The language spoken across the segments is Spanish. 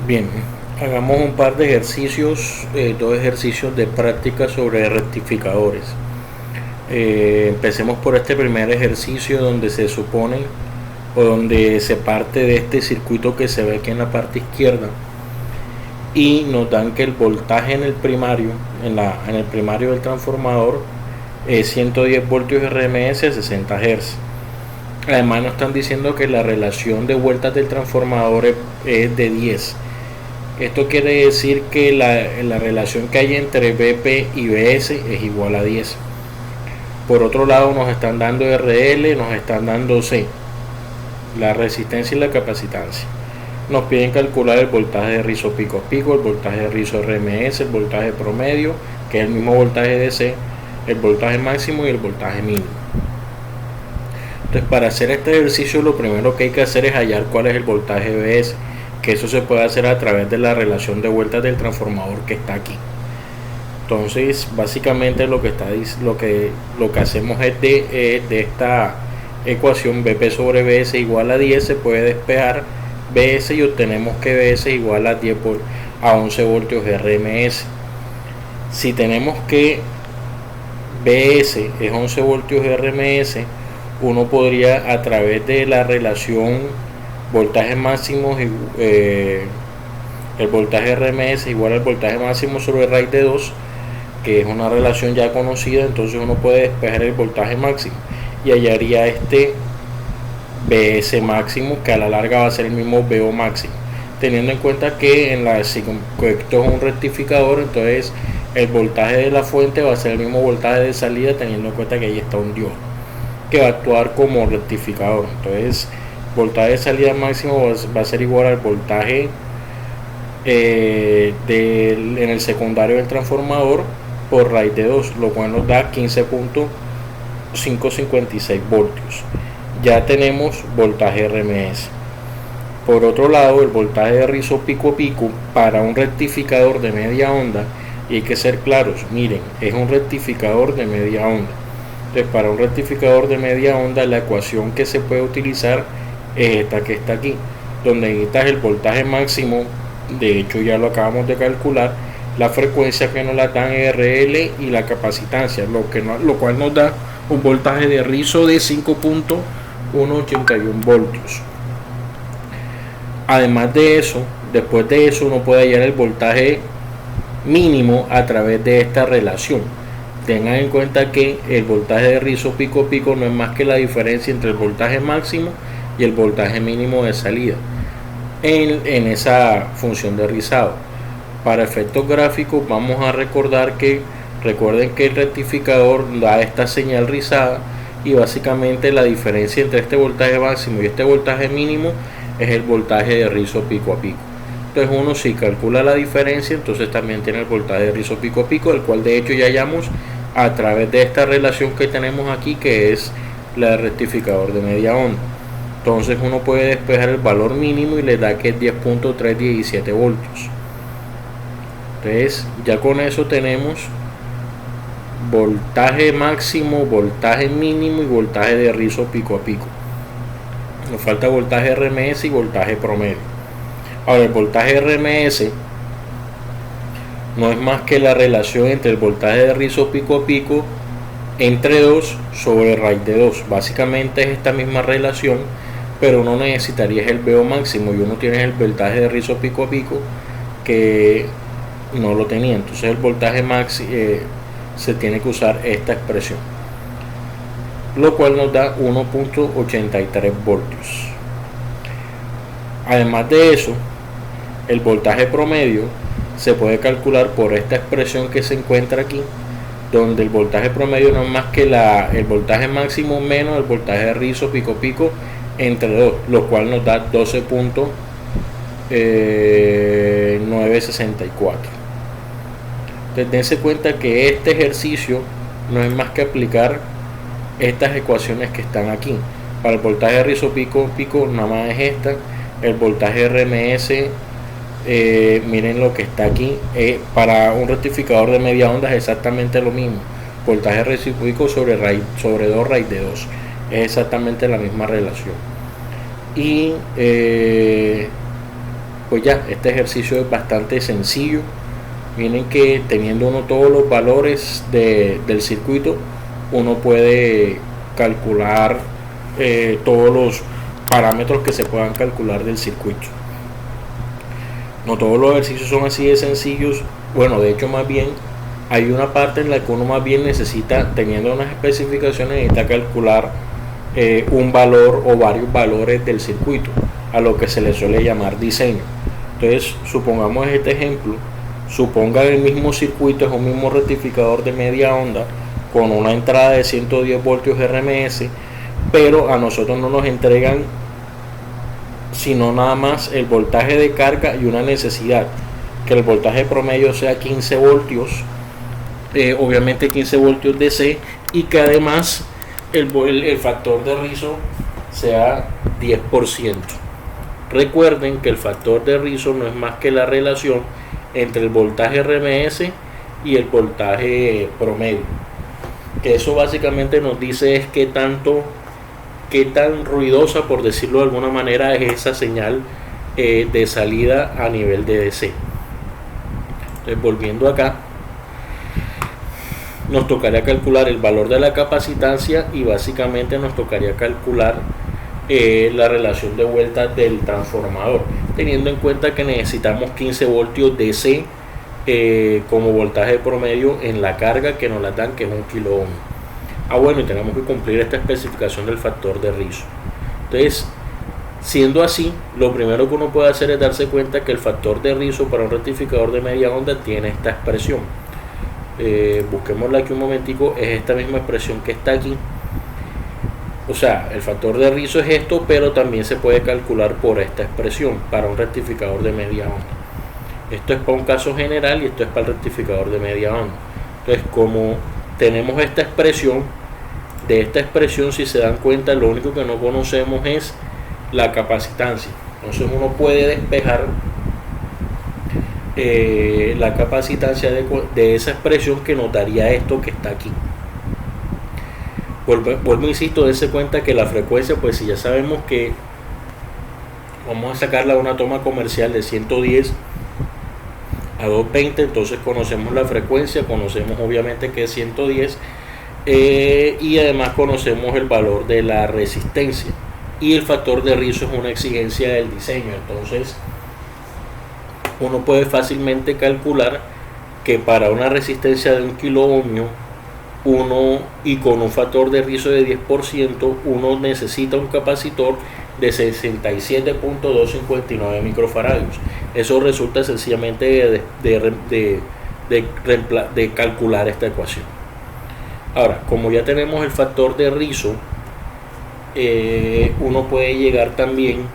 Bien, hagamos un par de ejercicios, dos ejercicios de práctica sobre rectificadores. Empecemos por este primer ejercicio donde se supone o donde se parte de este circuito que se ve aquí en la parte izquierda y nos dan que el voltaje en el primario, en el primario del transformador es 110 voltios RMS a 60 Hz. Además nos están diciendo que la relación de vueltas del transformador es de 10. Esto quiere decir que la relación que hay entre BP y BS es igual a 10. Por otro lado nos están dando RL, nos están dando C, la resistencia y la capacitancia. Nos piden calcular el voltaje de rizo pico a pico, el voltaje de rizo RMS, el voltaje promedio, que es el mismo voltaje de C, el voltaje máximo y el voltaje mínimo. Entonces, para hacer este ejercicio lo primero que hay que hacer es hallar cuál es el voltaje BS, que eso se puede hacer a través de la relación de vueltas del transformador que está aquí. Entonces, básicamente lo que hacemos es de esta ecuación BP sobre BS igual a 10, se puede despejar BS y obtenemos que BS igual a 11 voltios RMS. Si tenemos que BS es 11 voltios RMS, uno podría, a través de la relación voltaje máximo, el voltaje RMS igual al voltaje máximo sobre raíz de 2, que es una relación ya conocida, entonces uno puede despejar el voltaje máximo y hallaría este BS máximo, que a la larga va a ser el mismo BO máximo, teniendo en cuenta que esto es un rectificador, entonces el voltaje de la fuente va a ser el mismo voltaje de salida, teniendo en cuenta que ahí está un diodo que va a actuar como rectificador. Entonces voltaje de salida máximo va a ser igual al voltaje en el secundario del transformador por raíz de 2, lo cual nos da 15.556 voltios. Ya tenemos voltaje RMS. Por otro lado, el voltaje de rizo pico a pico para un rectificador de media onda, y hay que ser claros, miren, es un rectificador de media onda. Entonces, para un rectificador de media onda, la ecuación que se puede utilizar es esta que está aquí, donde necesitas el voltaje máximo, de hecho ya lo acabamos de calcular, la frecuencia que nos la dan RL y la capacitancia, lo cual nos da un voltaje de rizo de 5.181 voltios. Además de eso, después de eso uno puede hallar el voltaje mínimo a través de esta relación. Tengan en cuenta que el voltaje de rizo pico a pico no es más que la diferencia entre el voltaje máximo y el voltaje mínimo de salida en esa función de rizado. Para efectos gráficos vamos a recuerden que el rectificador da esta señal rizada, y básicamente la diferencia entre este voltaje máximo y este voltaje mínimo es el voltaje de rizo pico a pico. Entonces uno, si calcula la diferencia, entonces también tiene el voltaje de rizo pico a pico, el cual de hecho ya hallamos a través de esta relación que tenemos aquí, que es la del rectificador de media onda. Entonces uno puede despejar el valor mínimo y le da que es 10.317 voltios. Entonces ya con eso tenemos voltaje máximo, voltaje mínimo y voltaje de rizo pico a pico. Nos falta voltaje RMS y voltaje promedio. Ahora, el voltaje RMS no es más que la relación entre el voltaje de rizo pico a pico entre 2 sobre raíz de 2. Básicamente es esta misma relación, pero uno necesitaría el VO máximo y uno tiene el voltaje de rizo pico a pico que no lo tenía. Entonces el voltaje máximo se tiene que usar esta expresión, lo cual nos da 1.83 voltios. Además de eso, el voltaje promedio se puede calcular por esta expresión que se encuentra aquí, donde el voltaje promedio no es más que el voltaje máximo menos el voltaje de rizo pico a pico entre 2, lo cual nos da 12.964. Entonces dense cuenta que este ejercicio no es más que aplicar estas ecuaciones que están aquí. Para el voltaje de rizo pico a pico nada más es esta. El voltaje RMS, miren lo que está aquí, para un rectificador de media onda es exactamente lo mismo. Voltaje recíproco sobre 2 raíz de 2 es exactamente la misma relación. Y pues ya, este ejercicio es bastante sencillo. Miren que teniendo uno todos los valores del circuito, uno puede calcular todos los parámetros que se puedan calcular del circuito. No todos los ejercicios son así de sencillos. Bueno, de hecho, más bien hay una parte en la que uno más bien necesita, teniendo unas especificaciones, necesita calcular un valor o varios valores del circuito, a lo que se le suele llamar diseño. Entonces, supongamos este ejemplo, suponga el mismo circuito es un mismo rectificador de media onda con una entrada de 110 voltios RMS, pero a nosotros no nos entregan sino nada más el voltaje de carga y una necesidad, que el voltaje promedio sea 15 voltios, obviamente 15 voltios DC, y que además el factor de rizo sea 10%. Recuerden que el factor de rizo no es más que la relación entre el voltaje RMS y el voltaje promedio, que eso básicamente nos dice es qué tan ruidosa, por decirlo de alguna manera, es esa señal de salida a nivel de DC. Entonces, volviendo acá, nos tocaría calcular el valor de la capacitancia y básicamente nos tocaría calcular la relación de vueltas del transformador, teniendo en cuenta que necesitamos 15 voltios DC como voltaje promedio en la carga que nos la dan, que es 1 kilo ohm. Bueno, y tenemos que cumplir esta especificación del factor de rizo. Entonces, siendo así, lo primero que uno puede hacer es darse cuenta que el factor de rizo para un rectificador de media onda tiene esta expresión. Busquémosla aquí un momentico, es esta misma expresión que está aquí. O sea, el factor de rizo es esto, pero también se puede calcular por esta expresión para un rectificador de media onda. Esto es para un caso general y esto es para el rectificador de media onda. Entonces, como tenemos esta expresión, de esta expresión, si se dan cuenta, lo único que no conocemos es la capacitancia. Entonces uno puede despejar la capacitancia de esa expresión que nos daría esto que está aquí. Vuelvo insisto, dense cuenta que la frecuencia, pues si ya sabemos que vamos a sacarla de una toma comercial de 110 a 220, entonces conocemos la frecuencia, conocemos obviamente que es 110 y además conocemos el valor de la resistencia, y el factor de rizo es una exigencia del diseño. Entonces uno puede fácilmente calcular que para una resistencia de 1 kilo ohmio y con un factor de rizo de 10%, uno necesita un capacitor de 67.259 microfaradios. Eso resulta sencillamente de calcular esta ecuación. Ahora, como ya tenemos el factor de rizo, uno puede llegar también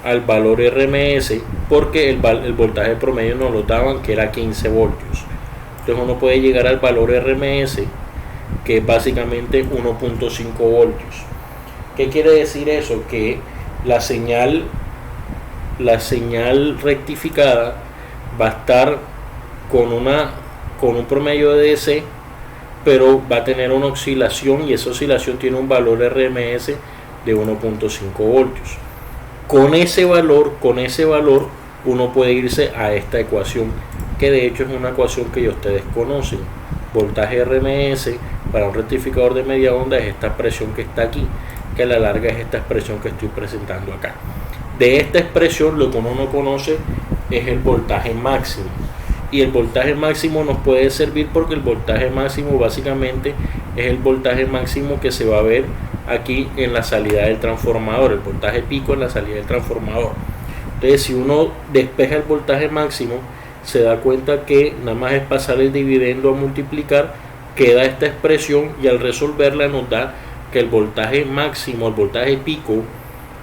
al valor RMS, porque el voltaje promedio nos lo daban que era 15 voltios. Entonces uno puede llegar al valor RMS, que es básicamente 1.5 voltios. ¿Qué quiere decir eso? Que la señal rectificada va a estar con un promedio de DC, pero va a tener una oscilación, y esa oscilación tiene un valor RMS de 1.5 voltios. Con ese valor uno puede irse a esta ecuación, que de hecho es una ecuación que ya ustedes conocen. Voltaje RMS para un rectificador de media onda es esta expresión que está aquí, que a la larga es esta expresión que estoy presentando acá. De esta expresión lo que uno no conoce es el voltaje máximo, y el voltaje máximo nos puede servir porque el voltaje máximo básicamente es el voltaje máximo que se va a ver aquí en la salida del transformador, el voltaje pico en la salida del transformador. Entonces, si uno despeja el voltaje máximo, se da cuenta que nada más es pasar el dividendo a multiplicar, queda esta expresión, y al resolverla nos da que el voltaje máximo, el voltaje pico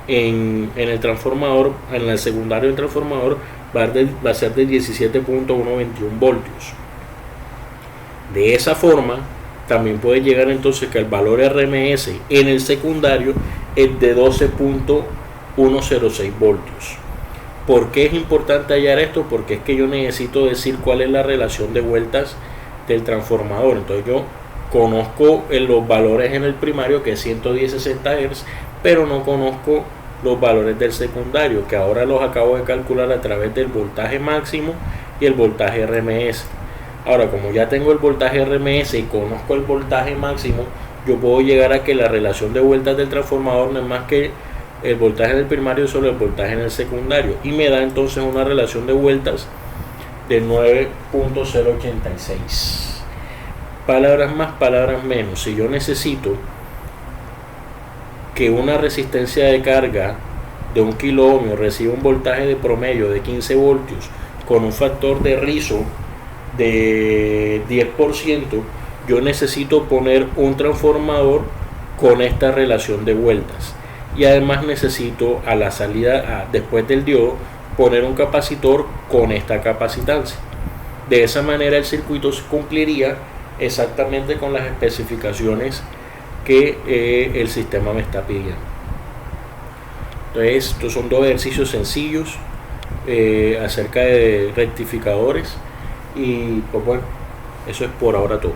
en el transformador, en el secundario del transformador, va a ser de 17.121 voltios. De esa forma también puede llegar entonces que el valor RMS en el secundario es de 12.106 voltios. ¿Por qué es importante hallar esto? Porque es que yo necesito decir cuál es la relación de vueltas del transformador. Entonces yo conozco los valores en el primario, que es 110-60 Hz, pero no conozco los valores del secundario, que ahora los acabo de calcular a través del voltaje máximo y el voltaje RMS. Ahora, como ya tengo el voltaje RMS y conozco el voltaje máximo, yo puedo llegar a que la relación de vueltas del transformador no es más que el voltaje del primario sobre el voltaje en el secundario, y me da entonces una relación de vueltas de 9.086. Palabras más, palabras menos. Si yo necesito que una resistencia de carga de 1 kilo ohmio reciba un voltaje de promedio de 15 voltios con un factor de rizo de 10%, yo necesito poner un transformador con esta relación de vueltas, y además necesito a la salida, después del diodo, poner un capacitor con esta capacitancia. De esa manera el circuito se cumpliría exactamente con las especificaciones que el sistema me está pidiendo. Entonces, estos son dos ejercicios sencillos acerca de rectificadores, y pues bueno, eso es por ahora todo.